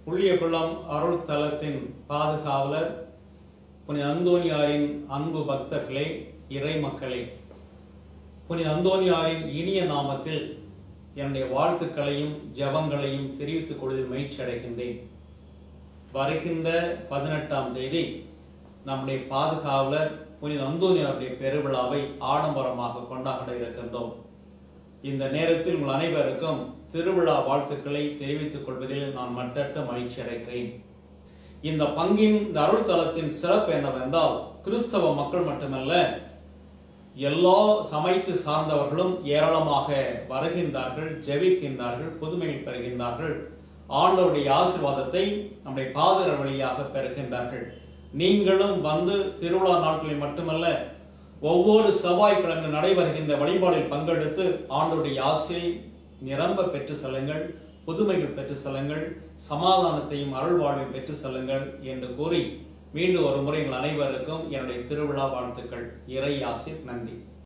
புள்ளியகுளம் அருள் தலத்தின் பாதுகாவலர் புனித அந்தோனியாரின் அன்பு பக்தர்களே, இறை மக்களே, புனித அந்தோனியாரின் இனிய நாமத்தில் என்னுடைய வாழ்த்துக்களையும் ஜபங்களையும் தெரிவித்துக் கொள்வதில் மகிழ்ச்சி அடைகின்றேன். வருகின்ற 18ஆம் தேதி நம்முடைய பாதுகாவலர் புனித அந்தோனியாருடைய பெருவிழாவை ஆடம்பரமாக கொண்டாட இருக்கின்றோம். இந்த நேரத்தில் உங்கள் அனைவருக்கும் திருவிழா வாழ்த்துக்களை தெரிவித்துக் கொள்வதில் நான் மட்டற்ற மகிழ்ச்சி அடைகிறேன். இந்த பங்கின் இந்த அருள் தலத்தின் சிறப்பு என்னவென்றால், கிறிஸ்தவ மக்கள் மட்டுமல்ல, எல்லா சமயத்தை சார்ந்தவர்களும் ஏராளமாக வருகின்றார்கள், ஜெபிக்கின்றார்கள், புதுமைகள் பெறுகின்றார்கள், ஆண்டவருடைய ஆசீர்வாதத்தை நம்முடைய பாதகர் வழியாக பெறுகின்றார்கள். நீங்களும் வந்து திருவிழா நாட்களில் மட்டுமல்ல, ஒவ்வொரு செவ்வாய்க்கிழமை நடைபெறுகின்ற வழிபாடில் பங்கெடுத்து ஆண்டவருடைய ஆசையை நிரம்ப பெற்று செல்லுங்கள், புதுமைகள் பெற்று செல்லுங்கள், சமாதானத்தையும் அருள் வாழ்வையும் பெற்று செல்லுங்கள் என்று கூறி மீண்டும் ஒரு முறை எங்கள் அனைவருக்கும் என்னுடைய திருவிழா வாழ்த்துக்கள். இறை ஆசீர். நன்றி.